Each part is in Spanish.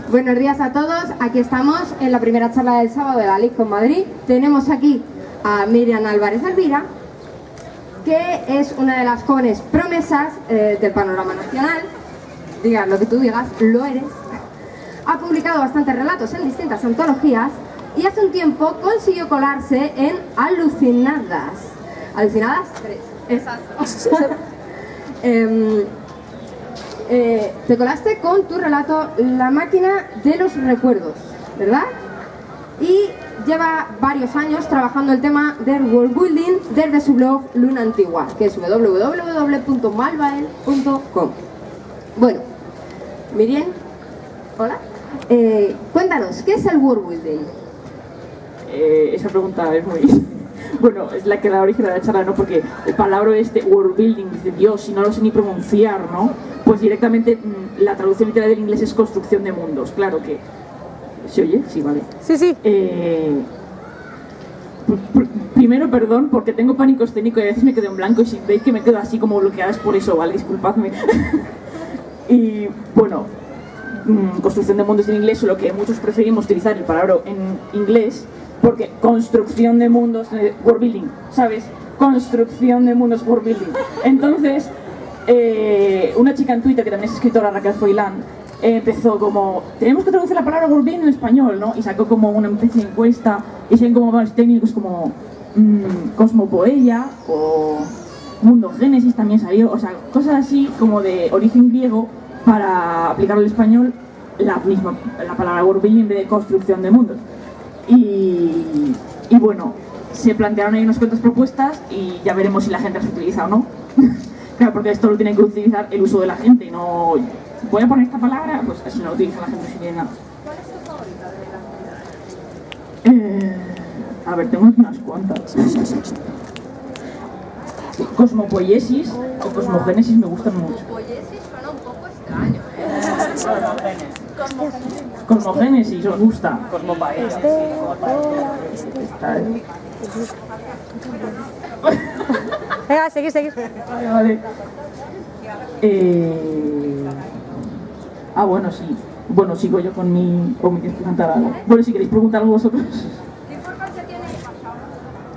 Buenos días a todos, aquí estamos en la primera charla del sábado de la LICCON Madrid. Tenemos aquí a Miriam Álvarez Elvira, que es una de las jóvenes promesas del panorama nacional. Digas lo que tú digas, lo eres. Ha publicado bastantes relatos en distintas antologías y hace un tiempo consiguió colarse en Alucinadas. Alucinadas 3. Exacto. Te colaste con tu relato La máquina de los recuerdos, ¿verdad? Y lleva varios años trabajando el tema del worldbuilding desde su blog Luna Antigua, que es www.malvael.com. Bueno, Miriam, hola. Cuéntanos, ¿qué es el worldbuilding? Esa pregunta es muy... Bueno, es la que da origen a la charla, ¿no? Porque el palabra worldbuilding, dice Dios, si no lo sé ni pronunciar, ¿no? Pues directamente la traducción literal del inglés es construcción de mundos, claro que... ¿Se oye? Sí, vale. Sí. Primero, perdón, porque tengo pánico escénico y a veces me quedo en blanco y si veis que me quedo así como bloqueada es por eso, ¿vale? Disculpadme. Y, bueno, construcción de mundos en inglés, solo que muchos preferimos utilizar el palabra en inglés porque construcción de mundos, worldbuilding, ¿sabes? Construcción de mundos, worldbuilding. Entonces, una chica en Twitter, que también es escritora, Raquel Froilán, empezó como, tenemos que traducir la palabra worldbuilding en español, ¿no? Y sacó como una especie de encuesta, y siguen como más técnicos como cosmopoeia o mundo génesis también salió, o sea, cosas así como de origen griego para aplicarlo al español, la palabra worldbuilding en vez de construcción de mundos. Y bueno, se plantearon ahí unas cuantas propuestas y ya veremos si la gente las utiliza o no. Claro, porque esto lo tiene que utilizar el uso de la gente y no... ¿Voy a poner esta palabra? Pues si no lo utiliza la gente si viene nada. ¿Cuál es tu favorita de la... A ver, tengo unas cuantas. Cosmopoiesis o cosmogénesis me gustan mucho. Cosmopoiesis suena un poco extraño, Cosmogénesis, ¿os gusta? Venga, seguir. Vale. Bueno, sí. Bueno, sigo yo con mi... ¿O me queréis preguntar algo? Bueno, si queréis preguntar algo vosotros.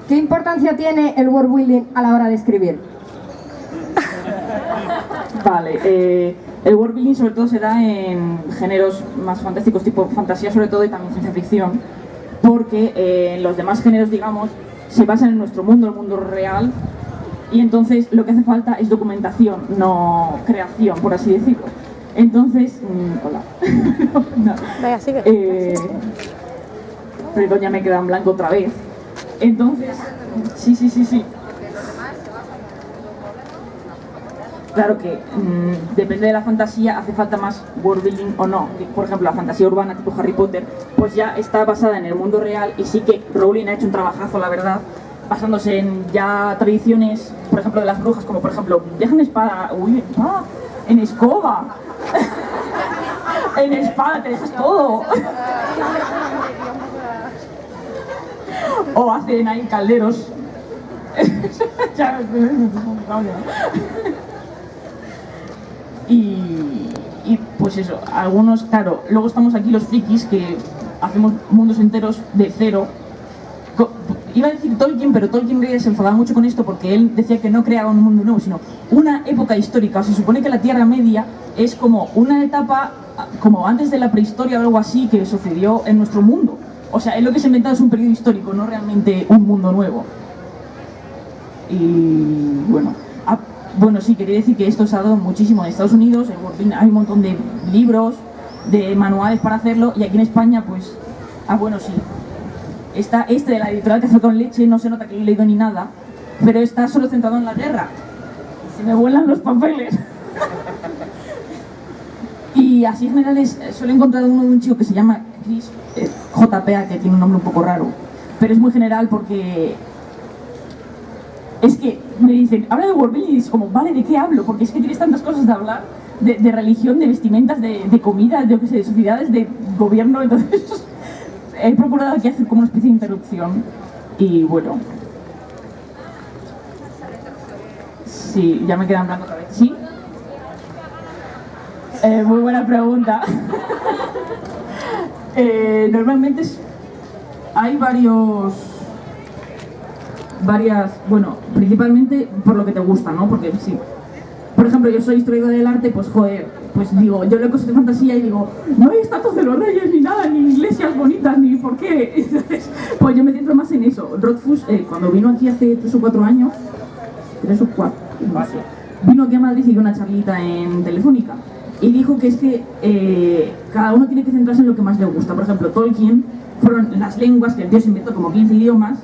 ¿Qué importancia tiene el worldbuilding a la hora de escribir? Vale, el worldbuilding sobre todo se da en géneros más fantásticos, tipo fantasía sobre todo y también ciencia ficción, porque en los demás géneros, digamos, se basan en nuestro mundo, el mundo real, y entonces lo que hace falta es documentación, no creación, por así decirlo. Entonces, hola. No. Venga, sigue. Perdón, ya me he quedado en blanco otra vez. Entonces, sí. Claro que depende de la fantasía, hace falta más worldbuilding o no. Por ejemplo, la fantasía urbana tipo Harry Potter, pues ya está basada en el mundo real y sí que Rowling ha hecho un trabajazo, la verdad, basándose en ya tradiciones, por ejemplo, de las brujas, como por ejemplo, dejan espada, en escoba, en espada te dejas todo. O hacen ahí calderos. Y pues eso, algunos, claro, luego estamos aquí los frikis que hacemos mundos enteros de cero. Iba a decir Tolkien, pero Tolkien se enfadaba mucho con esto porque él decía que no creaba un mundo nuevo, sino una época histórica. O sea, se supone que la Tierra Media es como una etapa, como antes de la prehistoria o algo así, que sucedió en nuestro mundo. O sea, él lo que se ha inventado es un periodo histórico, no realmente un mundo nuevo. Y bueno... Bueno, sí, quería decir que esto se ha dado muchísimo en Estados Unidos, en worldbuilding hay un montón de libros, de manuales para hacerlo, y aquí en España, pues, bueno, sí. Está de la editorial Café con Leche, no se nota que he leído ni nada, pero está solo centrado en la guerra. Se me vuelan los papeles. Y así en general solo he encontrado uno de un chico que se llama Chris JPA, que tiene un nombre un poco raro, pero es muy general porque... Es que me dicen, habla de worldbuilding y es como, vale, ¿de qué hablo? Porque es que tienes tantas cosas de hablar, de religión, de vestimentas, de comida, de sociedades, de gobierno, entonces he procurado aquí hacer como una especie de interrupción y bueno. Sí, ya me quedan blanco otra vez. ¿Sí? Muy buena pregunta. Normalmente hay bueno, principalmente por lo que te gusta, ¿no? Porque sí, por ejemplo, yo soy historiadora del arte, pues joder, pues digo, yo leo cosas de fantasía y digo, no hay estatuas de los reyes ni nada, ni iglesias bonitas, ni por qué. Entonces, pues yo me centro más en eso. Rothfuss, cuando vino aquí hace 3 o 4 años, 3 o 4, no sé, vino aquí a Madrid y dio una charlita en Telefónica y dijo que es que cada uno tiene que centrarse en lo que más le gusta. Por ejemplo, Tolkien fueron las lenguas, que el tío se inventó como 15 idiomas,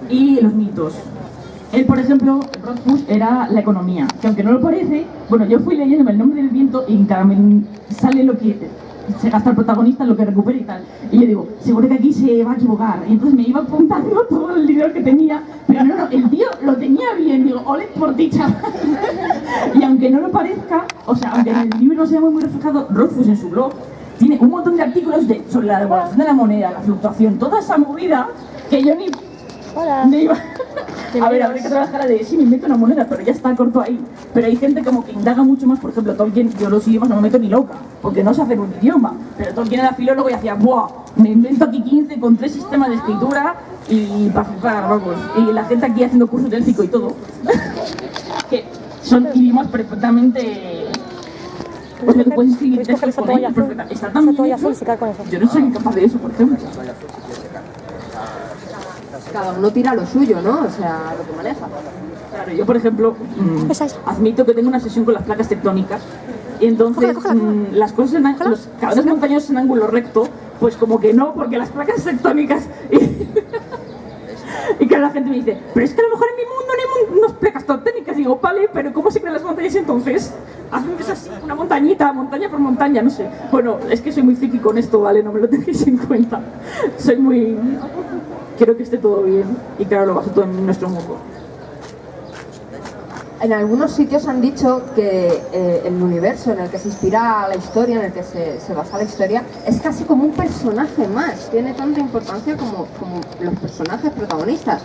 y los mitos. Él, por ejemplo, Rothfuss era la economía, que aunque no lo parece, bueno, yo fui leyéndome El nombre del viento y en cada sale lo que se gasta el protagonista, lo que recupera y tal. Y yo digo, seguro que aquí se va a equivocar. Y entonces me iba apuntando todo el dinero que tenía, pero no, el tío lo tenía bien, digo, ole por dicha. Y aunque no lo parezca, o sea, aunque en el libro no se ve muy reflejado, Rothfuss en su blog tiene un montón de artículos sobre la devaluación de la moneda, la fluctuación, toda esa movida que yo ni... Hola. Me iba... A ver, habría que trabajar de sí, me invento una moneda, pero ya está corto ahí. Pero hay gente como que indaga mucho más, por ejemplo, Tolkien, yo los idiomas no me meto ni loca, porque no sé hacer un idioma. Pero Tolkien era filólogo y hacía, ¡buah! Me invento aquí 15 con 3 sistemas de escritura y para flipar, vamos. Y la gente aquí haciendo cursos de élfico y todo. Que son idiomas perfectamente... Pues lo que puedes escribir textos con ellos, perfectamente. Está tan bien hecho. Yo no soy incapaz de eso, por ejemplo. Cada uno tira lo suyo, ¿no? O sea, lo que maneja. Claro, yo por ejemplo, admito que tengo una obsesión con las placas tectónicas y entonces las cosas en los cables montañosos en ángulo recto, pues como que no, porque las placas tectónicas y que la gente me dice, pero es que a lo mejor en mi mundo no hay unas placas tectónicas. Y digo, vale, pero ¿cómo se crean las montañas entonces? Hacen que es así, una montañita, montaña por montaña, no sé. Bueno, es que soy muy friki con esto, ¿vale? No me lo tengáis en cuenta. Soy muy... Quiero que esté todo bien y claro, lo baso todo en nuestro mundo. En algunos sitios han dicho que el universo en el que se inspira la historia, en el que se basa la historia, es casi como un personaje más. Tiene tanta importancia como los personajes protagonistas,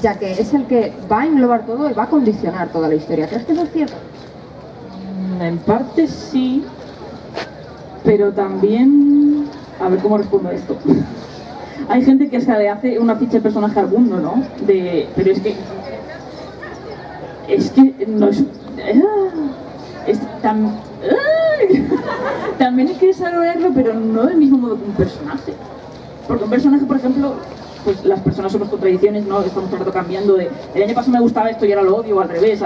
ya que es el que va a englobar todo y va a condicionar toda la historia. ¿Crees que eso es cierto? En parte sí, pero también... A ver cómo respondo a esto. Hay gente que le hace una ficha de personaje al mundo, ¿no? Pero es que no es... También hay que desarrollarlo, pero no del mismo modo que un personaje. Porque un personaje, por ejemplo, pues las personas somos contradicciones, ¿no? Estamos todo el rato cambiando de... El año pasado me gustaba esto y ahora lo odio, o al revés.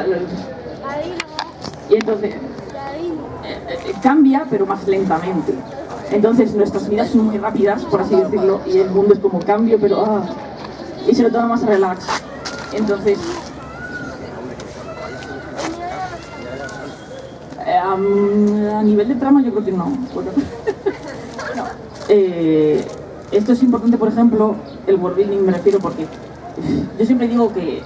Y entonces... cambia, pero más lentamente. Entonces nuestras vidas son muy rápidas, por así decirlo, y el mundo es como cambio, pero y se lo toma más relax. Entonces, a nivel de trama yo creo que no. Bueno, esto es importante, por ejemplo, el world building me refiero porque yo siempre digo que,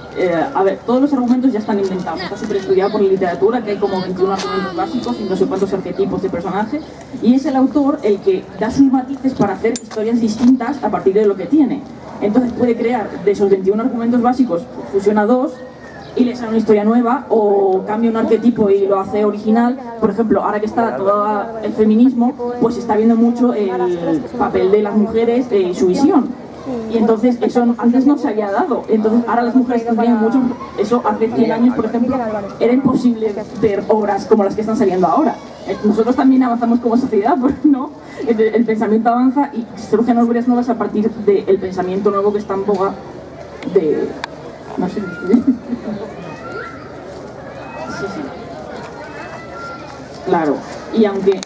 a ver, todos los argumentos ya están inventados, está súper estudiado por la literatura, que hay como 21 argumentos básicos y no sé cuántos arquetipos de personaje, y es el autor el que da sus matices para hacer historias distintas a partir de lo que tiene. Entonces puede crear de esos 21 argumentos básicos, fusiona 2 y le sale una historia nueva, o cambia un arquetipo y lo hace original. Por ejemplo, ahora que está todo el feminismo, pues se está viendo mucho el papel de las mujeres y su visión. Y entonces eso antes no se había dado, entonces ahora las mujeres tendrían mucho, eso hace 100 años por ejemplo era imposible ver obras como las que están saliendo ahora. Nosotros también avanzamos como sociedad, ¿no? El pensamiento avanza y surgen obras nuevas a partir del pensamiento nuevo que está en boga de... no sé. Sí. Claro, y aunque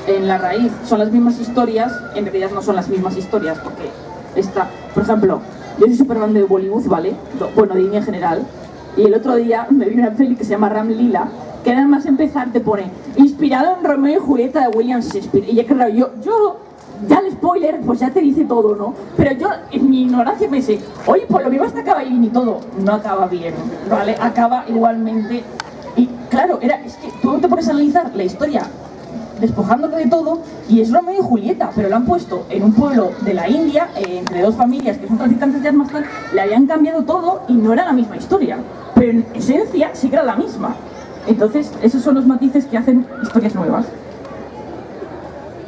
en la raíz son las mismas historias, en realidad no son las mismas historias, porque está, por ejemplo, yo soy súper fan de Bollywood, ¿vale? Bueno, de India en general, y el otro día me vi una peli que se llama Ram Lila, que nada más empezar te pone inspirado en Romeo y Julieta de William Shakespeare, y ya claro, yo ya el spoiler pues ya te dice todo, ¿no? Pero yo en mi ignorancia pensé, oye, pues lo mismo hasta acaba bien y todo, no acaba bien, ¿vale? Acaba igualmente, y claro, es que tú te pones a analizar la historia despojándolo de todo, y es Romeo y Julieta, pero lo han puesto en un pueblo de la India, entre dos familias que son traficantes de armas, le habían cambiado todo y no era la misma historia, pero en esencia sí que era la misma. Entonces, esos son los matices que hacen historias nuevas.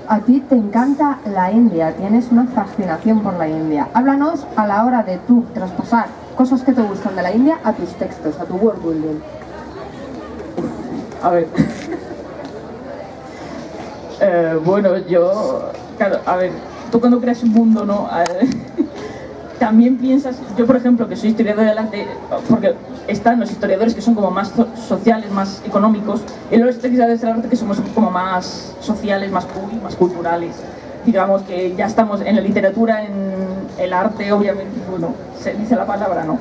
A ti te encanta la India, tienes una fascinación por la India. Háblanos a la hora de tú traspasar cosas que te gustan de la India a tus textos, a tu world building. A ver. Bueno, yo... Claro, a ver, tú cuando creas un mundo, ¿no? También piensas... Yo, por ejemplo, que soy historiador del arte, porque están los historiadores que son como más sociales, más económicos, y los historiadores del arte que somos como más sociales, más culturales. Digamos que ya estamos en la literatura, en el arte, obviamente, bueno, se dice la palabra, ¿no?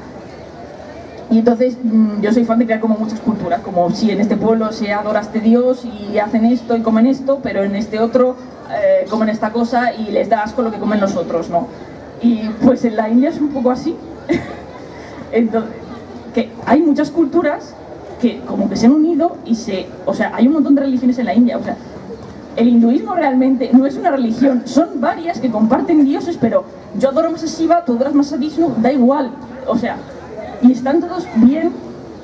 Y entonces yo soy fan de crear como muchas culturas, como si en este pueblo se adora a este dios y hacen esto y comen esto, pero en este otro comen esta cosa y les da asco lo que comen los otros, ¿no? Y pues en la India es un poco así. Entonces, que hay muchas culturas que como que se han unido y o sea, hay un montón de religiones en la India, o sea, el hinduismo realmente no es una religión, son varias que comparten dioses, pero yo adoro más a Shiva, tú adoras más a Vishnu, da igual, o sea, y están todos bien,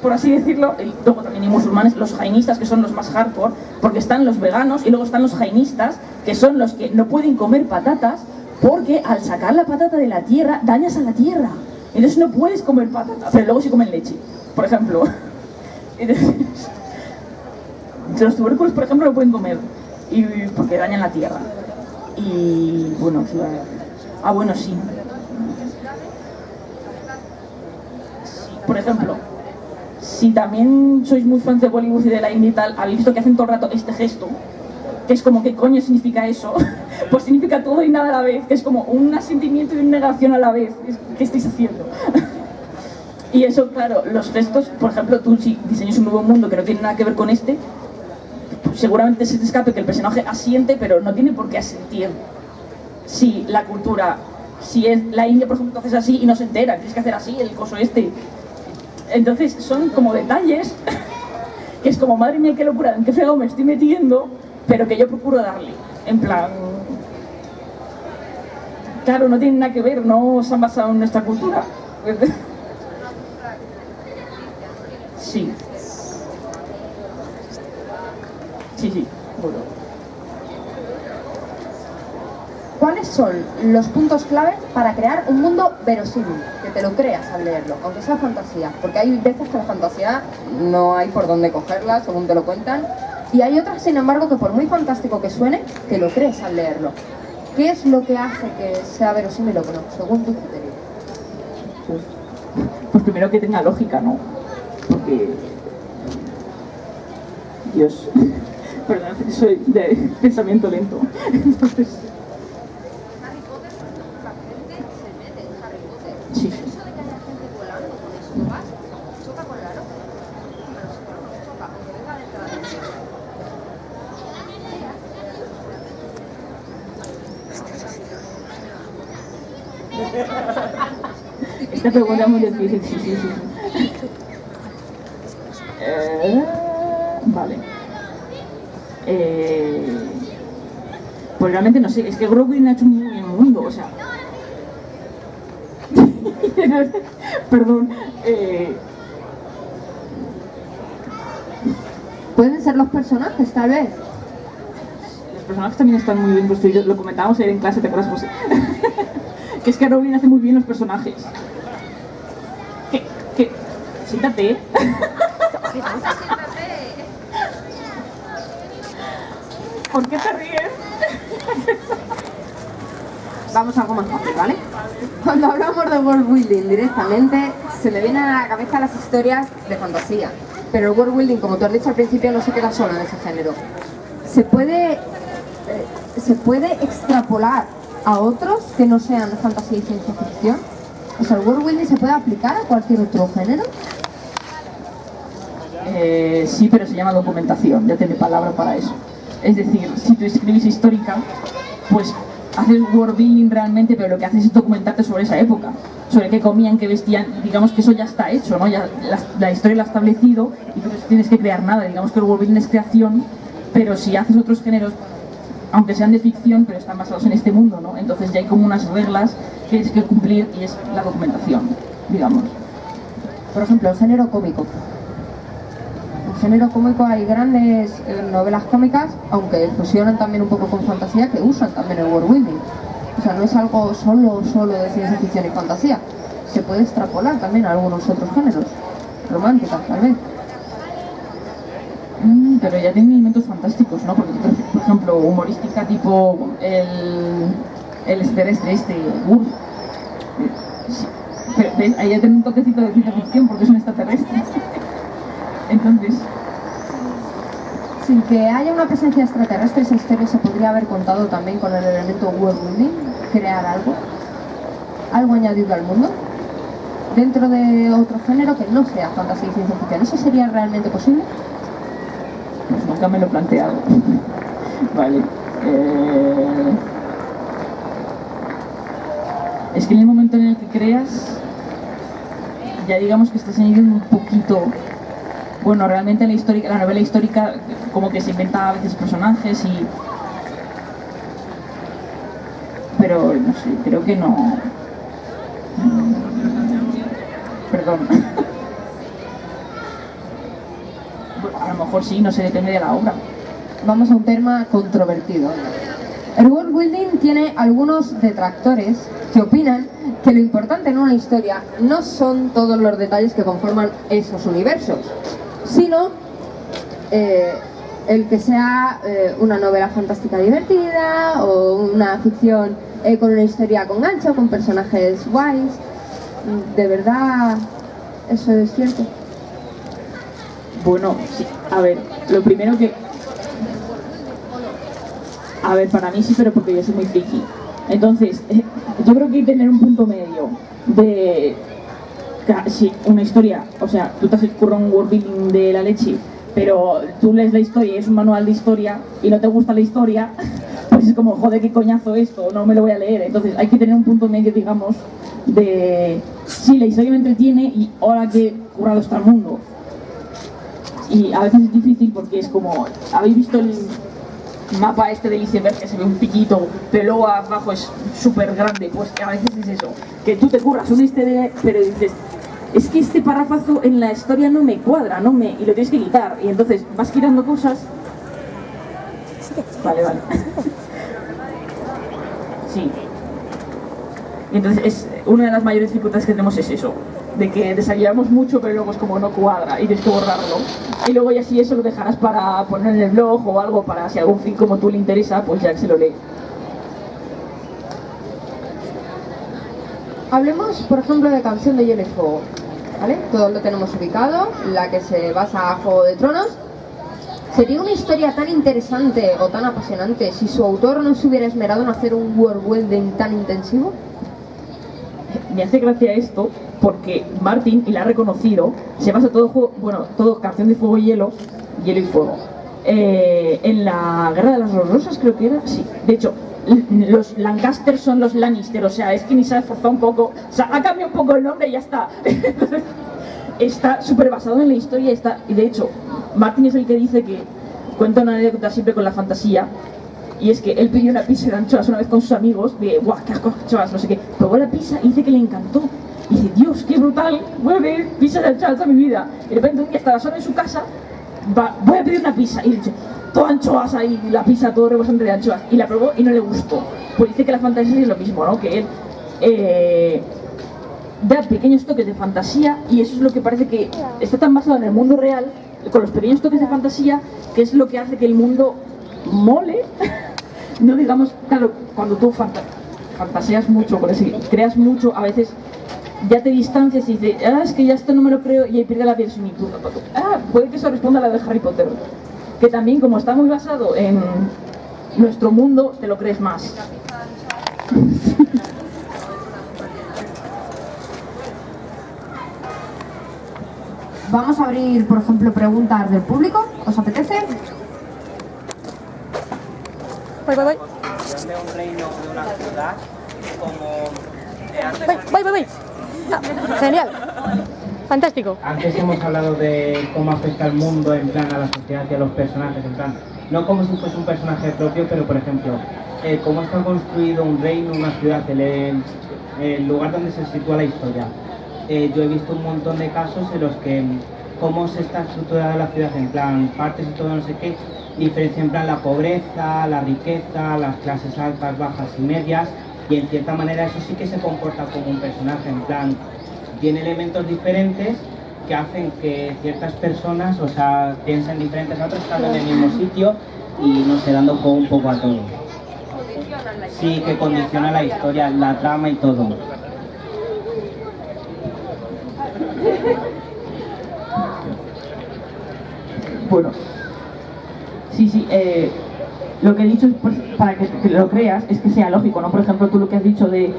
por así decirlo. Y luego también hay musulmanes, los jainistas, que son los más hardcore, porque están los veganos, y luego están los jainistas, que son los que no pueden comer patatas, porque al sacar la patata de la tierra, dañas a la tierra. Entonces no puedes comer patata, pero luego sí comen leche, por ejemplo. Entonces, los tubérculos, por ejemplo, no pueden comer, porque dañan la tierra. Y bueno, bueno, sí. Por ejemplo, si también sois muy fans de Bollywood y de la India y tal, habéis visto que hacen todo el rato este gesto, que es como, ¿qué coño significa eso? Pues significa todo y nada a la vez, que es como un asentimiento y una negación a la vez. ¿Qué estáis haciendo? Y eso, claro, los gestos, por ejemplo, tú si diseñas un nuevo mundo que no tiene nada que ver con este, pues seguramente se te escape que el personaje asiente, pero no tiene por qué asentir. Si la cultura, si es la India, por ejemplo, haces así y no se entera, tienes que hacer así, el coso este. Entonces son como detalles que es como, madre mía, qué locura, en qué fregado me estoy metiendo, pero que yo procuro darle, en plan, claro, no tienen nada que ver, no se han basado en nuestra cultura. Sí. Sí, bueno. ¿Cuáles son los puntos clave para crear un mundo verosímil? Que te lo creas al leerlo, aunque sea fantasía. Porque hay veces que la fantasía no hay por dónde cogerla, según te lo cuentan. Y hay otras, sin embargo, que por muy fantástico que suene, te lo crees al leerlo. ¿Qué es lo que hace que sea verosímil o que no, según tu criterio? Pues primero que tenga lógica, ¿no? Porque... Dios... Perdón, soy de pensamiento lento. Entonces... Sí. Eso de que haya gente volando con escobas choca con la lógica. Pero si no choca, aunque venga detrás de Esta pregunta es muy difícil, sí. Vale. Pues realmente no sé, es que Groguin ha hecho un muy buen mundo, o sea... Perdón. ¿Pueden ser los personajes, tal vez? Los personajes también están muy bien construidos, lo comentábamos ayer en clase, ¿te acuerdas, José? Que es que Robin hace muy bien los personajes. ¿Qué? Siéntate. ¿Por qué te ríes? Vamos a algo más fácil, ¿vale? Cuando hablamos de world building directamente, se me vienen a la cabeza las historias de fantasía. Pero el world building, como tú has dicho al principio, no se queda solo en ese género. ¿Se puede extrapolar a otros que no sean fantasía y ciencia ficción? O sea, ¿el world building se puede aplicar a cualquier otro género? Sí, pero se llama documentación, ya tiene palabra para eso. Es decir, si tú escribes histórica, pues haces world building realmente, pero lo que haces es documentarte sobre esa época, sobre qué comían, qué vestían, digamos que eso ya está hecho, ¿no? Ya la historia la ha establecido y tú no tienes que crear nada. Digamos que el world building es creación, pero si haces otros géneros, aunque sean de ficción, pero están basados en este mundo, ¿no? Entonces ya hay como unas reglas que tienes que cumplir y es la documentación, digamos. Por ejemplo, el género cómico. Un género cómico hay grandes novelas cómicas, aunque fusionan también un poco con fantasía, que usan también el world building. O sea, no es algo solo de ciencia ficción y fantasía. Se puede extrapolar también a algunos otros géneros. Romántica, tal vez. Pero ya tiene elementos fantásticos, ¿no? Porque, por ejemplo, humorística tipo el extraterrestre Ur. Sí. Pero, ¿ves? Ahí ya tiene un toquecito de ciencia ficción porque es un extraterrestre. Entonces... Sin que haya una presencia extraterrestre, esa historia se podría haber contado también con el elemento world building, crear algo añadido al mundo, dentro de otro género que no sea fantasía y ciencia ficción. ¿Eso sería realmente posible? Pues nunca me lo he planteado. Vale. Es que en el momento en el que creas, ya digamos que estás añadiendo un poquito... Bueno, realmente la novela histórica como que se inventa a veces personajes y... Pero, no sé, creo que no... Perdón. A lo mejor sí, no sé, depende de la obra. Vamos a un tema controvertido. El world building tiene algunos detractores que opinan que lo importante en una historia no son todos los detalles que conforman esos universos, sino el que sea una novela fantástica divertida o una ficción con una historia con gancho, con personajes guays. ¿De verdad eso es cierto? Bueno, sí, a ver, lo primero que... A ver, para mí sí, pero porque yo soy muy friki. Entonces, yo creo que hay que tener un punto medio de... Sí, una historia, o sea, tú te has currado un world building de la leche, pero tú lees la historia y es un manual de historia y no te gusta la historia, pues es como, joder, qué coñazo esto, no me lo voy a leer. Entonces hay que tener un punto medio, digamos, de... Sí, la historia me entretiene y ahora que currado está el mundo. Y a veces es difícil porque es como, ¿habéis visto el mapa este del iceberg que se ve un piquito, pero luego abajo es súper grande? Pues a veces es eso, que tú te curras un pero dices, es que este párrafo en la historia no me cuadra, y lo tienes que quitar, y entonces vas quitando cosas. Vale. Sí. Y entonces es una de las mayores dificultades que tenemos es eso, de que desarrollamos mucho pero luego es como no cuadra y tienes que borrarlo. Y luego ya si eso lo dejarás para poner en el blog o algo para si algún fin como tú le interesa, pues ya que se lo lee. Hablemos, por ejemplo, de Canción de Hielo y Fuego, ¿vale? Todos lo tenemos ubicado, la que se basa a Juego de Tronos. ¿Sería una historia tan interesante o tan apasionante si su autor no se hubiera esmerado en hacer un world building tan intensivo? Me hace gracia esto porque Martin, y la ha reconocido, se basa todo Canción de Fuego y Hielo y Fuego. En la Guerra de las Rosas creo que era, sí. De hecho, los Lancaster son los Lannister, o sea, es que ni se ha esforzado un poco, o sea, ha cambiado un poco el nombre y ya está. Está súper basado en la historia, y de hecho, Martin es el que dice que cuenta una anécdota siempre con la fantasía, y es que él pidió una pizza de anchoas una vez con sus amigos, de guau, qué asco anchoas, no sé qué, probó la pizza y dice que le encantó, y dice, Dios, qué brutal, voy a pedir pizza de anchoas toda mi vida, y de repente un día estaba sola en su casa, voy a pedir una pizza, y dice, todo anchoas ahí, la pizza todo rebosante de anchoas, y la probó y no le gustó. Pues dice que la fantasía es lo mismo, ¿no? Que él da pequeños toques de fantasía y eso es lo que parece que está tan basado en el mundo real, con los pequeños toques de fantasía, que es lo que hace que el mundo mole. No digamos, claro, cuando tú fantaseas mucho, con eso, creas mucho, a veces ya te distancias y dices, es que ya esto no me lo creo y ahí pierde la verosimilitud. Puede que eso responda a la de Harry Potter, que también como está muy basado en nuestro mundo, te lo crees más. Vamos a abrir, por ejemplo, preguntas del público. ¿Os apetece? Voy. De un reino, de una ciudad, como Voy. Genial. Fantástico. antes hemos hablado de cómo afecta al mundo, en plan a la sociedad y a los personajes, en plan, no como si fuese un personaje propio, pero por ejemplo, cómo está construido un reino, una ciudad, el lugar donde se sitúa la historia. Yo he visto un montón de casos en los que cómo se está estructurada la ciudad, en plan, partes y todo, no sé qué, diferencia en plan la pobreza, la riqueza, las clases altas, bajas y medias, y en cierta manera eso sí que se comporta como un personaje, en plan, tiene elementos diferentes que hacen que ciertas personas, o sea, piensen diferentes a otros, están en el mismo sitio y no sé, dando juego un poco a todo. Sí, que condiciona la historia, la trama y todo. Bueno, sí, lo que he dicho es, pues, para que lo creas, es que sea lógico, ¿no? Por ejemplo, tú lo que has dicho de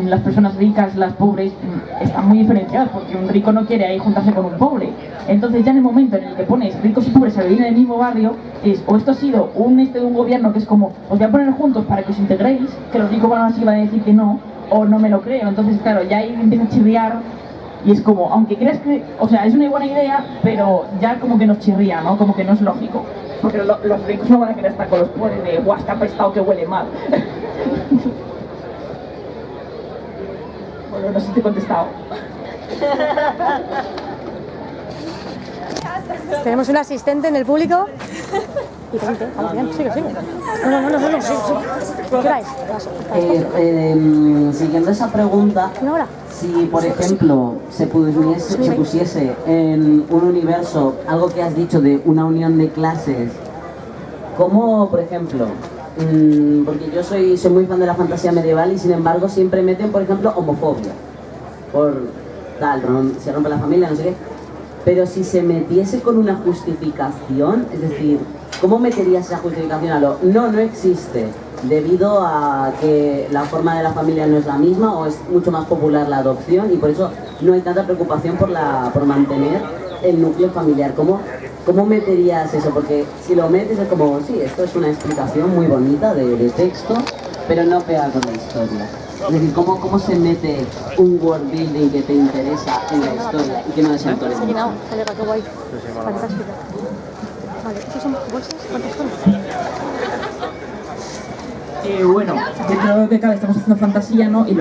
las personas ricas, las pobres, están muy diferenciadas, porque un rico no quiere ahí juntarse con un pobre. Entonces ya en el momento en el que pones ricos y pobres a vivir en el mismo barrio, o esto ha sido de un gobierno que es como, os voy a poner juntos para que os integréis, que los ricos van a decir que no, o no me lo creo. Entonces, claro, ya ahí empieza a chirriar. Y es como, aunque creas que, o sea, es una buena idea, pero ya como que nos chirría, ¿no? Como que no es lógico. Porque los ricos no van a querer estar con los pobres de, guau, está apestado que huele mal. Bueno, no sé si te he contestado. Tenemos un asistente en el público. Y te vamos bien, sigue. No, sigue. ¿Qué queráis? Siguiendo esa pregunta, ¿Y ahora? si por ejemplo se pusiese en un universo algo que has dicho de una unión de clases, como por ejemplo, porque yo soy muy fan de la fantasía medieval y sin embargo siempre meten por ejemplo homofobia, por tal, se rompe la familia, no sé qué, pero si se metiese con una justificación, es decir, ¿cómo meterías esa justificación a lo no existe? Debido a que la forma de la familia no es la misma o es mucho más popular la adopción y por eso no hay tanta preocupación por mantener el núcleo familiar. ¿Cómo meterías eso? Porque si lo metes es como, sí, esto es una explicación muy bonita de texto, pero no pega con la historia. Es decir, ¿cómo se mete un world building que te interesa en la historia y que no es el Se ha llenado, colega, qué guay. Fantástico. Vale, ¿estos son bolsas? ¿Cuántos son? Bueno, dentro de cada estamos haciendo fantasía, ¿no? Y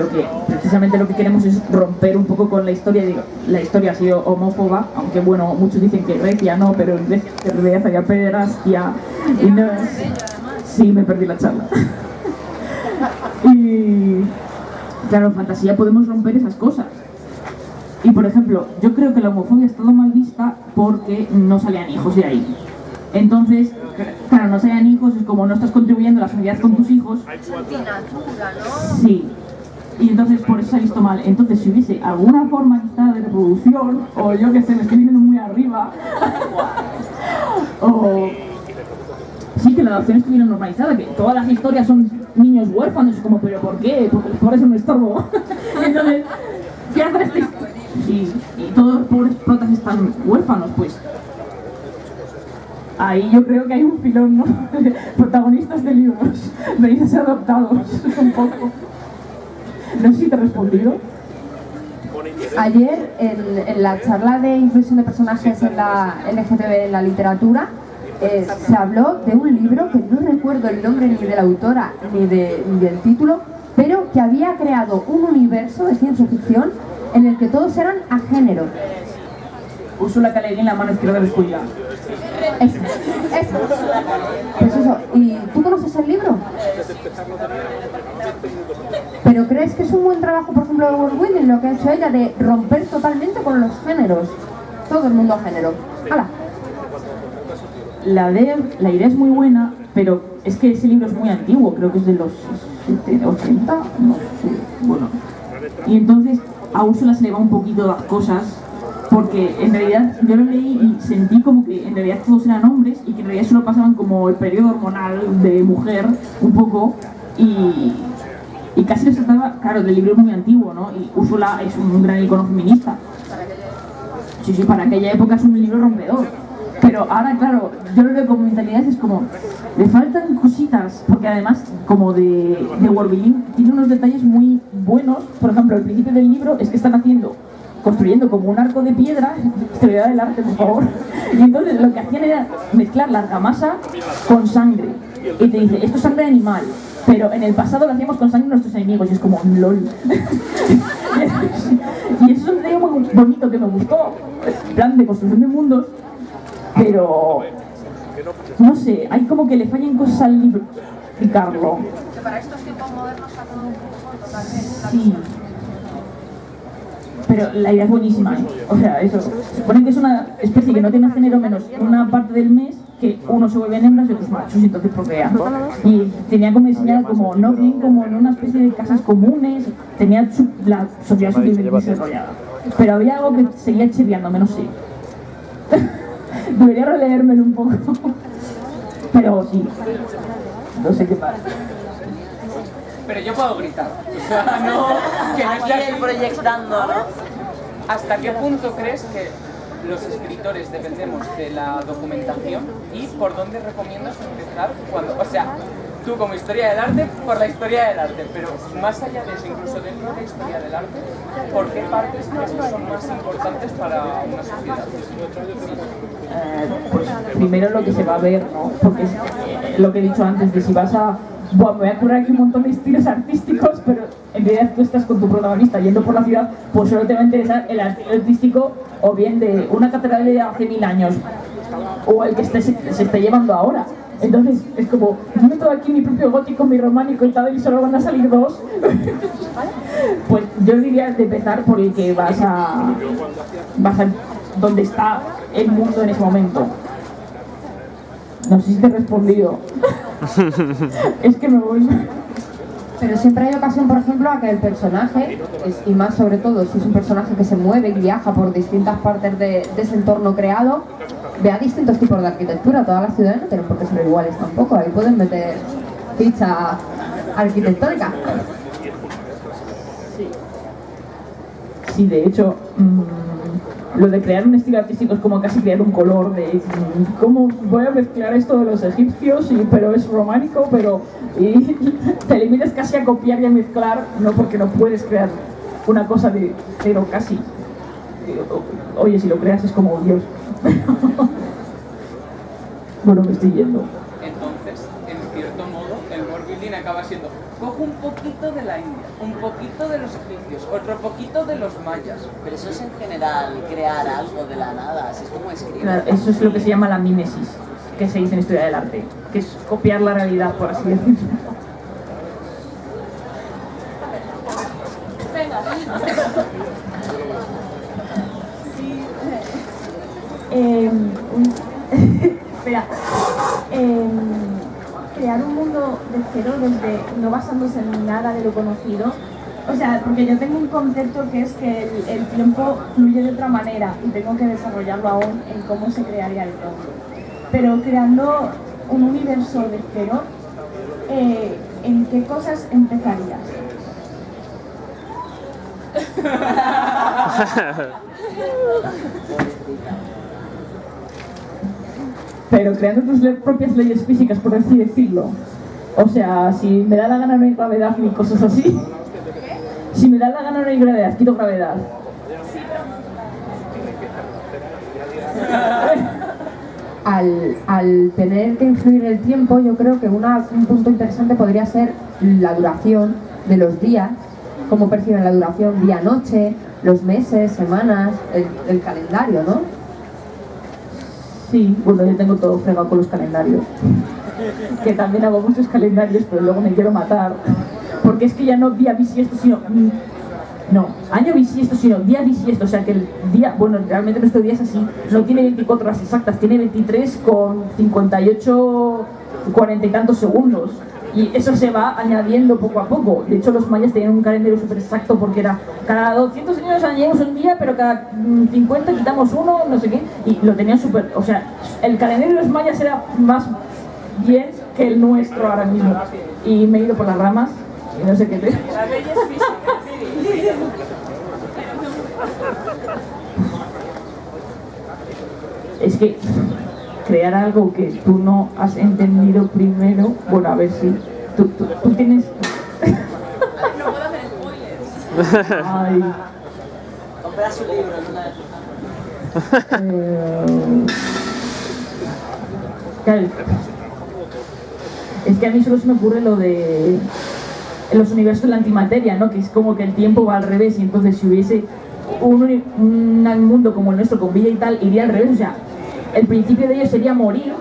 precisamente lo que queremos es romper un poco con la historia. Digo, la historia ha sido homófoba, aunque bueno, muchos dicen que recia no, pero en realidad había pederastia y no es... Sí, me perdí la charla. Y claro, en fantasía podemos romper esas cosas. Y por ejemplo, yo creo que la homofobia ha estado mal vista porque no salían hijos de ahí. Entonces, claro, no salían hijos, es como no estás contribuyendo a la sociedad con tus hijos. Sí. Y entonces por eso se ha visto mal. Entonces, si hubiese alguna forma quizá de reproducción, o yo que sé, me estoy viniendo muy arriba, o sí, que la adopción estuviera normalizada, que todas las historias son niños huérfanos, es como, ¿pero por qué? Porque los pobres son un estorbo. Entonces, ¿qué hacer este? Sí, y todos los pobres protas están huérfanos, pues. Ahí yo creo que hay un filón, ¿no? Protagonistas de libros, venid a ser adoptados, un poco. No sé si te he respondido. Ayer, en la charla de inclusión de personajes en la LGTB en la literatura, se habló de un libro que no recuerdo el nombre ni de la autora ni del título, pero que había creado un universo de ciencia ficción en el que todos eran a género. Úrsula K. Le Guin, La mano izquierda de la oscuridad. Eso. Pues eso. ¿Y tú conoces el libro? ¿Pero crees que es un buen trabajo, por ejemplo, de World Building, lo que ha hecho ella, de romper totalmente con los géneros? Todo el mundo a género. ¡Hala! La idea es muy buena, pero es que ese libro es muy antiguo, creo que es de los 80, no sé, bueno. Y entonces a Úrsula se le va un poquito las cosas, porque en realidad yo lo leí y sentí como que en realidad todos eran hombres y que en realidad solo pasaban como el periodo hormonal de mujer, un poco, y casi les trataba, claro, el libro es muy antiguo, ¿no? Y Úrsula es un gran icono feminista. Sí, para aquella época es un libro rompedor. Pero ahora, claro, yo lo veo como mentalidad, es como, le faltan cositas, porque además, como de World Building, tiene unos detalles muy buenos. Por ejemplo, el principio del libro es que están construyendo como un arco de piedra, historia del arte, por favor. Y entonces lo que hacían era mezclar la argamasa con sangre. Y te dice, esto es sangre de animal, pero en el pasado lo hacíamos con sangre de nuestros enemigos, y es como, lol. Y eso es un detalle diseño muy bonito que me gustó, en plan de construcción de mundos, pero no sé, hay como que le fallan cosas al libro explicarlo. Que para estos tiempos modernos ha todo un poco totalmente. Sí. Pero la idea es buenísima, ¿eh? O sea, eso. Se supone que es una especie que no tiene género menos una parte del mes que uno se vuelve en hembras y otros machos y entonces procrean. Y tenía como diseñada como, no bien como en una especie de casas comunes, tenía la sociedad sutilmente desarrollada. Pero había algo que seguía chirriándome, no sé. Debería releérmelo un poco. Pero sí. No sé qué pasa. Pero yo puedo gritar. O sea, no, que no Aquí esté el proyectando, ¿no? ¿Hasta qué punto crees que los escritores dependemos de la documentación y por dónde recomiendas empezar cuando, o sea, tú como historia del arte, por la historia del arte, pero más allá de eso, incluso dentro de la historia del arte, ¿por qué partes crees que son más importantes para una sociedad? Pues primero lo que se va a ver, ¿no? Porque es lo que he dicho antes, de si vas a... Buah, me voy a curar aquí un montón de estilos artísticos, pero en realidad tú estás con tu protagonista yendo por la ciudad, pues solo te va a interesar el estilo artístico o bien de una catedral de hace 1000 años o el que se está llevando ahora. Entonces es como, yo meto aquí mi propio gótico, mi románico y tal, y solo van a salir 2. Pues yo diría de empezar por el que vas a donde está el mundo en ese momento. No sé si te he respondido. Es que me voy. Pero siempre hay ocasión, por ejemplo, a que el personaje, y más sobre todo si es un personaje que se mueve y viaja por distintas partes de ese entorno creado, vea distintos tipos de arquitectura. Todas las ciudades no tienen por qué ser iguales tampoco. Ahí pueden meter ficha arquitectónica. Sí, de hecho, lo de crear un estilo artístico es como casi crear un color de cómo voy a mezclar esto de los egipcios, pero es románico, pero y te limitas casi a copiar y a mezclar, no, porque no puedes crear una cosa de cero casi. Oye, si lo creas es como Dios. Bueno, me estoy yendo. Entonces, en cierto modo, el world building acaba siendo, cojo un poquito de la India, un poquito de los egipcios, otro poquito de los mayas. Pero eso es en general crear algo de la nada, así es como escribir. Claro, eso es lo que se llama la mímesis, que se dice en historia del arte, que es copiar la realidad, por así decirlo. Espera. Crear un mundo de cero desde no basándose en nada de lo conocido. O sea, porque yo tengo un concepto que es que el tiempo fluye de otra manera y tengo que desarrollarlo aún en cómo se crearía el mundo. Pero creando un universo de cero, ¿en qué cosas empezarías? Pero creando tus propias leyes físicas, por así decirlo. O sea, si me da la gana no hay gravedad ni cosas así. Si me da la gana no hay gravedad, quito gravedad. Al tener que influir el tiempo, yo creo que un punto interesante podría ser la duración de los días, cómo perciben la duración día-noche, los meses, semanas, el calendario, ¿no? Sí, bueno, yo tengo todo fregado con los calendarios. Que también hago muchos calendarios, pero luego me quiero matar. Porque es que ya no día bisiesto, sino... No, año bisiesto, sino día bisiesto. O sea que el día... Bueno, realmente nuestro día es así. No tiene 24 horas exactas, tiene 23 con 58, 40 y tantos segundos. Y eso se va añadiendo poco a poco. De hecho, los mayas tenían un calendario súper exacto porque era cada 200 años añadimos un día, pero cada 50 quitamos uno, no sé qué. Y lo tenían súper... O sea, el calendario de los mayas era más bien que el nuestro ahora mismo. Y me he ido por las ramas y no sé qué te... Las leyes físicas. Es que crear algo que tú no has entendido primero, bueno, a ver si tú tienes... No puedo hacer spoilers. Ay, Comprar su libro en una de claro. Es que a mí solo se me ocurre lo de los universos de la antimateria, ¿no? Que es como que el tiempo va al revés y entonces si hubiese un mundo como el nuestro, con vida y tal, iría al revés. O sea, el principio de ellos sería morir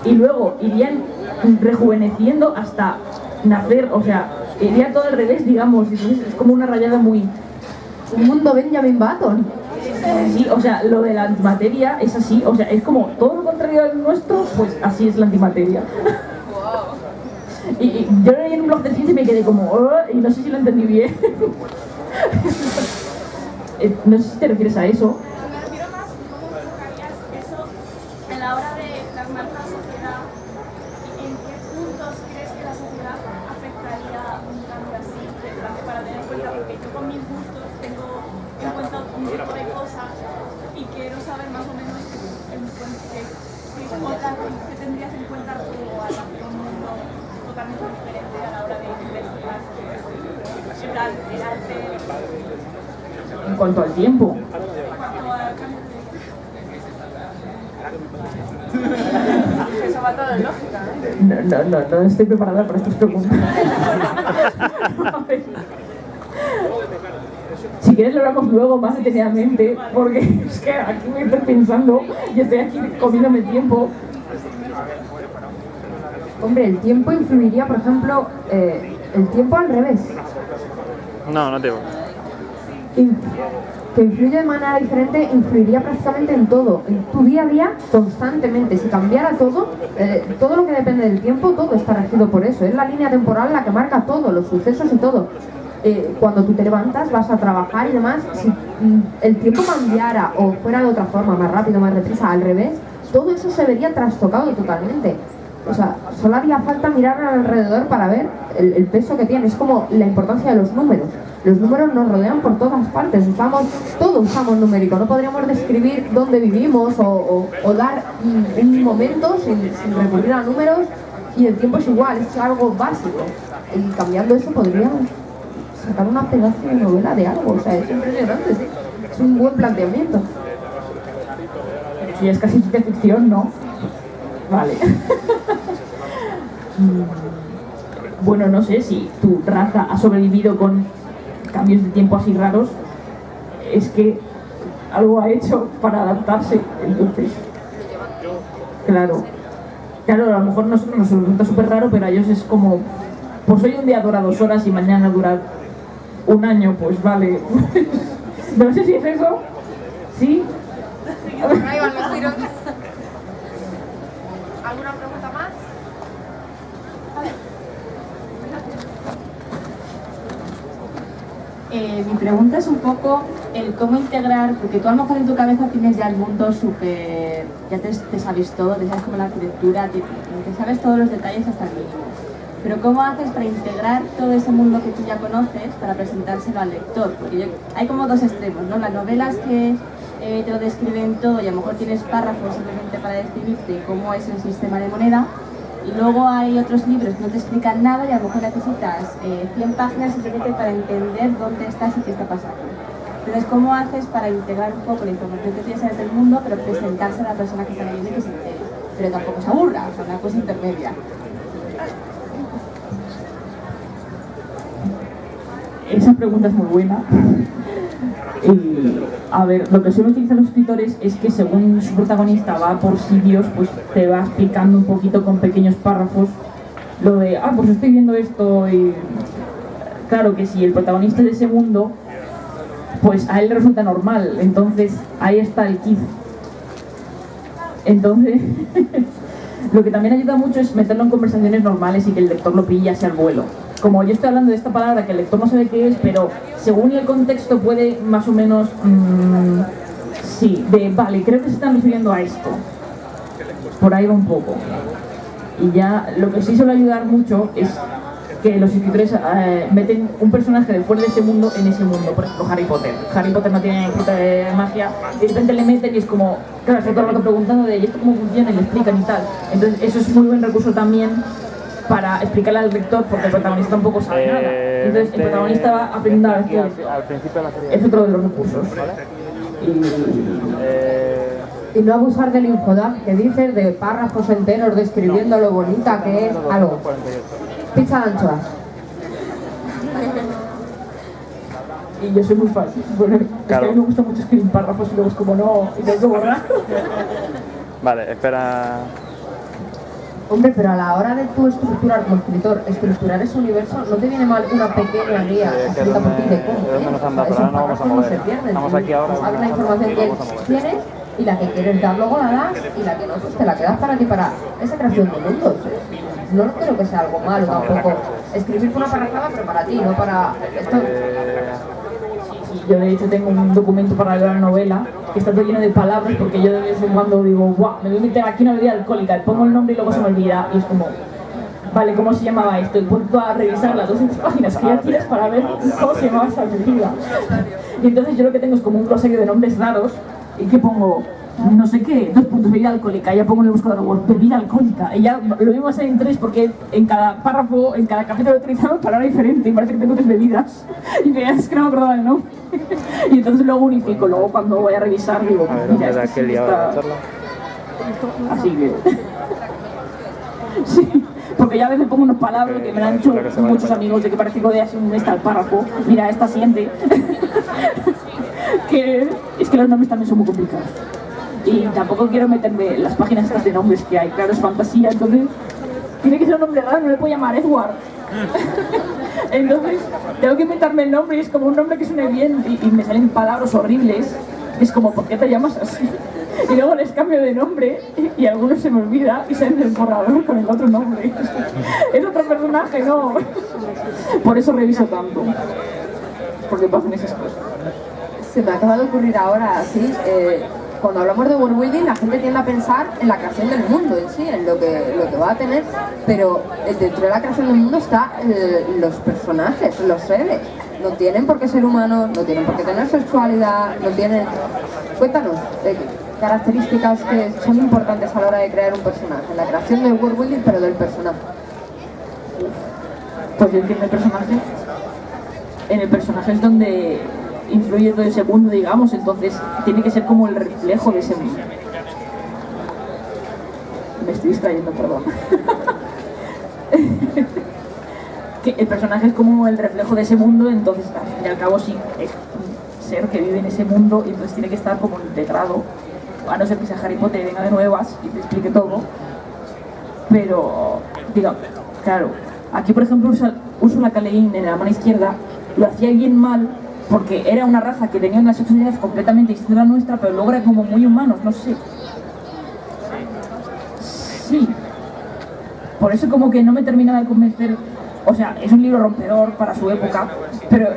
y luego irían rejuveneciendo hasta nacer. O sea, iría todo al revés, digamos. Entonces es como una rayada muy... Un mundo Benjamin Button. Sí, o sea, lo de la antimateria es así. O sea, es como todo lo contrario al nuestro, pues así es la antimateria. Y yo leí en un blog de ciencia y me quedé como... "Oh", y no sé si lo entendí bien. No sé si te refieres a eso. Me refiero más cómo enfocarías eso a la hora de plasmar la sociedad. ¿En qué puntos crees que la sociedad afectaría un cambio así? Para tener en cuenta, porque yo con mis gustos tengo en cuenta un tipo de cosas y quiero saber más o menos qué tendrías en cuenta tú al hacer un mundo totalmente diferente a la hora de investigar. En plan, el arte. En cuanto al tiempo. Eso va todo en lógica, ¿eh? No estoy preparada para estas preguntas. Si quieres lo hablamos luego más detenidamente, porque es que aquí me estoy pensando y estoy aquí comiéndome el tiempo. Hombre, el tiempo influiría, por ejemplo, el tiempo al revés. No te voy. Que influye de manera diferente, influiría prácticamente en todo, en tu día a día, constantemente. Si cambiara todo, todo lo que depende del tiempo, todo está regido por eso. Es la línea temporal la que marca todo, los sucesos y todo. Cuando tú te levantas, vas a trabajar y demás, si el tiempo cambiara o fuera de otra forma, más rápido, más deprisa, al revés, todo eso se vería trastocado totalmente. O sea, solo haría falta mirar alrededor para ver el peso que tiene. Es como la importancia de los números. Los números nos rodean por todas partes. Todos usamos numérico. No podríamos describir dónde vivimos o dar un momento sin recurrir a números. Y el tiempo es igual, es algo básico. Y cambiando eso podríamos sacar una pedazo de novela de algo. O sea, es impresionante, sí. Es un buen planteamiento. Si es casi ciencia ficción, ¿no? Vale. Bueno, no sé si tu raza ha sobrevivido con cambios de tiempo así raros. Es que algo ha hecho para adaptarse, entonces. Claro, a lo mejor nosotros nos resulta súper raro, pero a ellos es como, pues hoy un día dura 2 horas y mañana dura 1 año, pues vale. No sé si es eso. ¿Sí? Ahí van los tiros. ¿Alguna pregunta más? Mi pregunta es un poco el cómo integrar, porque tú a lo mejor en tu cabeza tienes ya el mundo súper, ya te sabes todo, te sabes como la arquitectura, te sabes todos los detalles hasta el mínimo. Pero ¿cómo haces para integrar todo ese mundo que tú ya conoces para presentárselo al lector? Porque hay como 2 extremos, ¿no? Las novelas que te lo describen todo y a lo mejor tienes párrafos simplemente para describirte cómo es el sistema de moneda. Y luego hay otros libros que no te explican nada y a lo mejor necesitas 100 páginas simplemente para entender dónde estás y qué está pasando. Entonces, ¿cómo haces para integrar un poco la información que tienes del mundo, pero presentarse a la persona que está leyendo y que se entere? Pero tampoco se aburra, o sea, una cosa intermedia. Esa pregunta es muy buena. A ver, lo que suelen utilizar los escritores es que según su protagonista va por sitios, pues te va explicando un poquito con pequeños párrafos lo de, pues estoy viendo esto y... Claro que si el protagonista es de ese mundo, pues a él le resulta normal, entonces ahí está el kit. Entonces, lo que también ayuda mucho es meterlo en conversaciones normales y que el lector lo pille hacia el vuelo. Como yo estoy hablando de esta palabra que el lector no sabe qué es, pero según el contexto puede más o menos, sí, vale, creo que se están refiriendo a esto. Por ahí va un poco. Y ya lo que sí suele ayudar mucho es que los escritores meten un personaje de fuera de ese mundo en ese mundo. Por ejemplo, Harry Potter. Harry Potter no tiene puta de magia y de repente le meten y es como, claro, está todo el rato preguntando de ¿y esto cómo funciona? Y le explican y tal. Entonces eso es muy buen recurso también para explicarle al lector, porque el protagonista tampoco sabe nada. Entonces el protagonista va aprendiendo a ver es otro de los recursos. Y no abusar del infodump que dices, de párrafos enteros describiendo lo bonita que es algo. Pizza de anchoas. Y yo soy muy fan. Bueno, es Claro. que a mí me gusta mucho escribir párrafos y luego es como no, y tengo que borrar. Vale, espera. Hombre, pero a la hora de tú estructurar como escritor, estructurar ese universo, no te viene mal una pequeña guía que escrita por ti de cómo. de dónde nos han dado, Esos pero ahora no vamos a párrafos no mover. se pierden. Estamos aquí ahora, Tú sabes la vamos a información mover, que vamos a mover. tienes y la que quieres dar luego la das y la que no, pues te la quedas para ti, para esa creación de mundos. No creo que sea algo malo tampoco escribir por una parrafada, pero para ti, no para esto. Yo de hecho tengo un documento para la novela que está todo lleno de palabras porque yo de vez en cuando digo, guau, me voy a meter aquí una bebida alcohólica, pongo el nombre y luego se me olvida y es como, vale, ¿cómo se llamaba esto? Y pongo a revisar las 200 páginas que ya tienes para ver cómo se llamaba esa bebida. Y entonces yo lo que tengo es como un glosario de nombres raros y que pongo, no sé qué, 2 puntos, bebida alcohólica, y ya pongo en el buscador Word, bebida alcohólica, y ya lo mismo ser en 3 porque en cada párrafo, en cada capítulo utilizamos palabra diferente y parece que tengo 3 bebidas y que es que no me acordaba el nombre. Y entonces luego unifico, luego cuando voy a revisar digo, A ver, mira, ¿dónde este aquel sí día está... la charla? Así que... Sí, porque ya a veces pongo unas palabras que me lo han hecho muchos amigos de que parece que odias un está el párrafo, mira, esta siguiente. Que es que los nombres también son muy complicados. Y tampoco quiero meterme en las páginas estas de nombres que hay, claro, es fantasía, entonces tiene que ser un nombre raro, no le puedo llamar Edward. Entonces tengo que inventarme el nombre y es como un nombre que suene bien y me salen palabras horribles. Es como, ¿por qué te llamas así? Y luego les cambio de nombre y algunos se me olvida y salen del borrador con el otro nombre. Es otro personaje, no. Por eso reviso tanto. Porque pasan esas cosas. Se me acaba de ocurrir ahora, así, cuando hablamos de world building, la gente tiende a pensar en la creación del mundo en sí, en lo que va a tener, pero dentro de la creación del mundo están los personajes, los seres. No tienen por qué ser humanos, no tienen por qué tener sexualidad, no tienen... Cuéntanos, características que son importantes a la hora de crear un personaje, en la creación del world building, pero del personaje. Pues yo entiendo en el personaje es donde influye todo ese mundo, digamos, entonces tiene que ser como el reflejo de ese mundo. Me estoy distrayendo, perdón. Que el personaje es como el reflejo de ese mundo, entonces al fin y al cabo sí es un ser que vive en ese mundo y entonces tiene que estar como integrado, a no ser que sea Harry Potter y venga de nuevas y te explique todo. Pero, digamos, claro, aquí por ejemplo Úrsula K. Le Guin en la mano izquierda lo hacía bien mal porque era una raza que tenía una sexualidad completamente distinta a la nuestra, pero luego era como muy humanos, no sé. Sí. Por eso como que no me terminaba de convencer. O sea, es un libro rompedor para su época, pero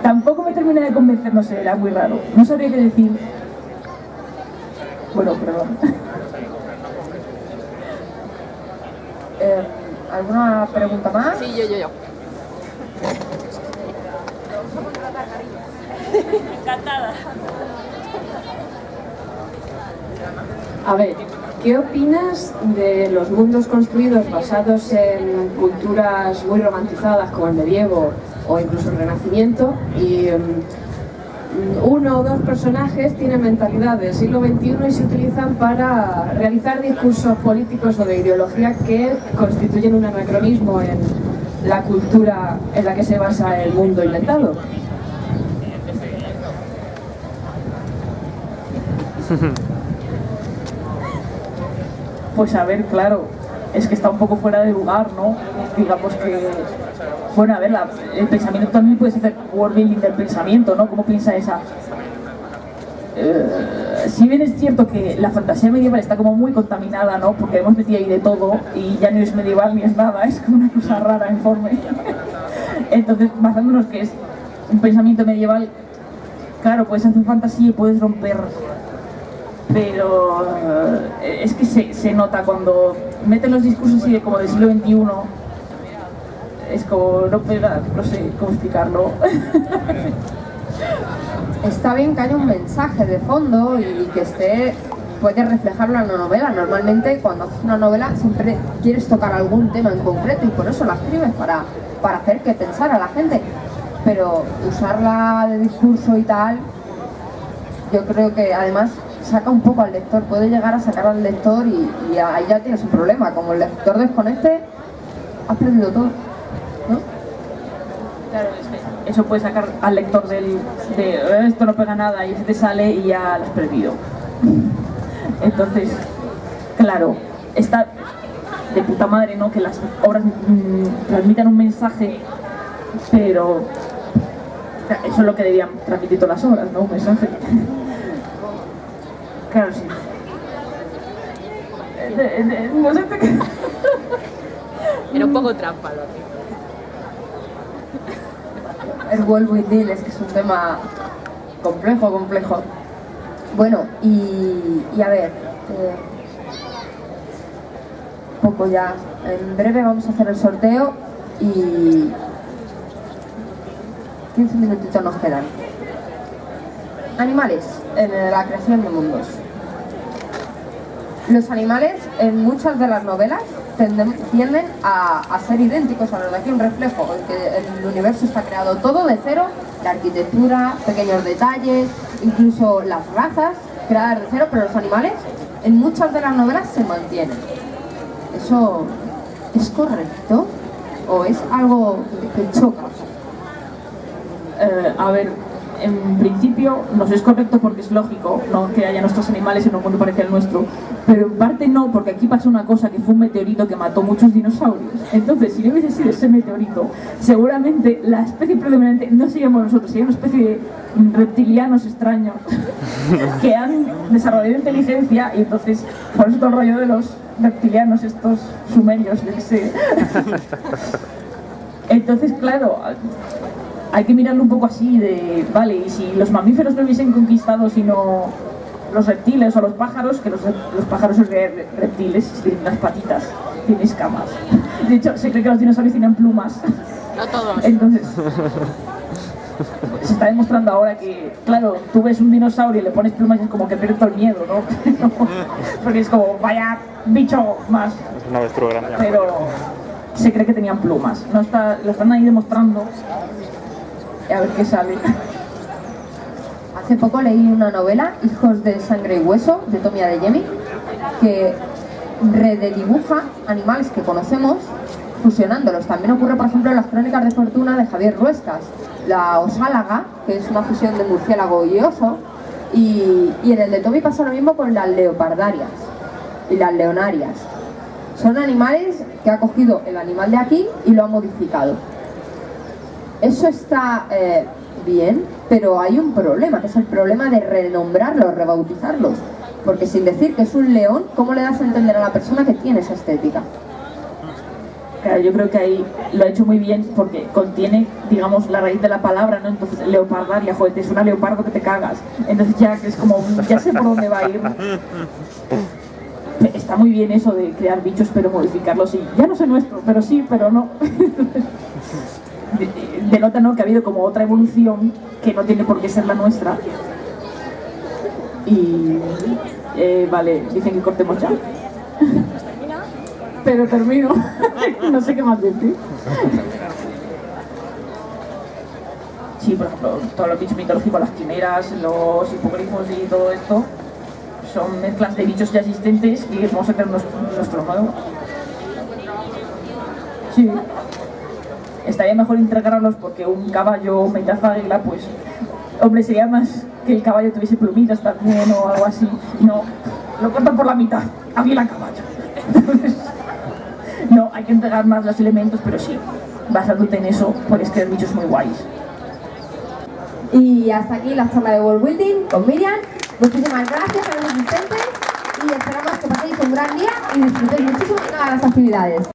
tampoco me termina de convencer, no sé, era muy raro. No sabría qué decir. Bueno, perdón. ¿Alguna pregunta más? Sí, yo. Encantada. A ver, ¿qué opinas de los mundos construidos basados en culturas muy romantizadas como el medievo o incluso el Renacimiento? Y uno o dos personajes tienen mentalidad del siglo XXI y se utilizan para realizar discursos políticos o de ideología que constituyen un anacronismo en la cultura en la que se basa el mundo inventado. Pues a ver, claro, es que está un poco fuera de lugar, ¿no? Digamos que... Bueno, a ver, el pensamiento también puede ser world building del pensamiento, ¿no? ¿Cómo piensa esa? Si bien es cierto que la fantasía medieval está como muy contaminada, ¿no? Porque hemos metido ahí de todo y ya no es medieval ni es nada, es como una cosa rara, informe. Entonces, basándonos que es un pensamiento medieval, claro, puedes hacer fantasía y puedes romper... Pero es que se nota cuando meten los discursos así de como del siglo XXI, es como, no sé cómo explicarlo. Está bien que haya un mensaje de fondo y que puede reflejarlo en la novela. Normalmente cuando haces una novela siempre quieres tocar algún tema en concreto y por eso la escribes, para hacer que pensar a la gente. Pero usarla de discurso y tal, yo creo que además saca un poco al lector, puede llegar a sacar al lector y ahí ya tienes un problema. Como el lector desconecte, has perdido todo, ¿no? Claro, es que eso puede sacar al lector de esto no pega nada y se te sale y ya lo has perdido. Entonces, claro, está de puta madre, ¿no? Que las obras transmitan un mensaje, pero eso es lo que debían transmitir todas las obras, ¿no? Un mensaje. Claro, sí. No sé qué. Era un poco trampa lo que. El world within es que es un tema complejo. Bueno, y a ver, poco ya, en breve vamos a hacer el sorteo y 15 minutitos nos quedan. Animales en la creación de mundos. Los animales en muchas de las novelas tienden a ser idénticos a los de aquí, un reflejo, en que el universo está creado todo de cero, la arquitectura, pequeños detalles, incluso las razas creadas de cero, pero los animales en muchas de las novelas se mantienen. ¿Eso es correcto o es algo que choca? A ver, en principio nos es correcto porque es lógico, ¿no? Que haya nuestros animales en un mundo parecido al nuestro, pero en parte no, porque aquí pasó una cosa, que fue un meteorito que mató muchos dinosaurios. Entonces, si no hubiese sido ese meteorito, seguramente la especie predominante no seríamos nosotros, sería una especie de reptilianos extraños que han desarrollado inteligencia, y entonces, por eso todo el rollo de los reptilianos, estos sumerios, yo qué sé. Entonces, claro, hay que mirarlo un poco así de, vale, y si los mamíferos no hubiesen conquistado sino los reptiles o los pájaros, que los pájaros son reptiles, tienen unas patitas, tienen escamas. De hecho, se cree que los dinosaurios tienen plumas. No todos. Entonces, se está demostrando ahora que, claro, tú ves un dinosaurio y le pones plumas y es como que pierde todo el miedo, ¿no? Porque es como, vaya bicho más. Es una avestruz grande. Pero se cree que tenían plumas. No está, lo están ahí demostrando. A ver qué sale. Hace poco leí una novela, Hijos de Sangre y Hueso, de Tommy Adeyemi, que rededibuja animales que conocemos fusionándolos. También ocurre, por ejemplo, en las Crónicas de Fortuna de Javier Ruescas, la osálaga, que es una fusión de murciélago y oso, y en el de Tommy pasa lo mismo con las leopardarias y las leonarias. Son animales que ha cogido el animal de aquí y lo ha modificado. Eso está bien, pero hay un problema, que es el problema de renombrarlos, rebautizarlos. Porque sin decir que es un león, ¿cómo le das a entender a la persona que tiene esa estética? Claro, yo creo que ahí lo ha hecho muy bien porque contiene, digamos, la raíz de la palabra, ¿no? Entonces, leopardaria, joder, te suena leopardo que te cagas. Entonces ya es como, ya sé por dónde va a ir. Está muy bien eso de crear bichos pero modificarlos, y ya no sé nuestro, pero sí, pero no. Denota, ¿no?, que ha habido como otra evolución que no tiene por qué ser la nuestra. Y vale, dicen que cortemos ya. Pero termino. No sé qué más decir. Sí, por ejemplo, todos los bichos mitológicos, las quimeras, los hipogrifos y todo esto son mezclas de bichos ya existentes y vamos a crear nuestro nuevo. Sí. Estaría mejor integrarlos porque un caballo mitad águila, pues, hombre, sería más que el caballo tuviese plumitas también o algo así. No, lo cortan por la mitad, águila caballo. Entonces, no, hay que integrar más los elementos, pero sí, basándote en eso, puedes crear bichos muy guays. Y hasta aquí la charla de World Building con Miriam. Muchísimas gracias a los asistentes y esperamos que paséis un gran día y disfrutéis muchísimo de todas las actividades.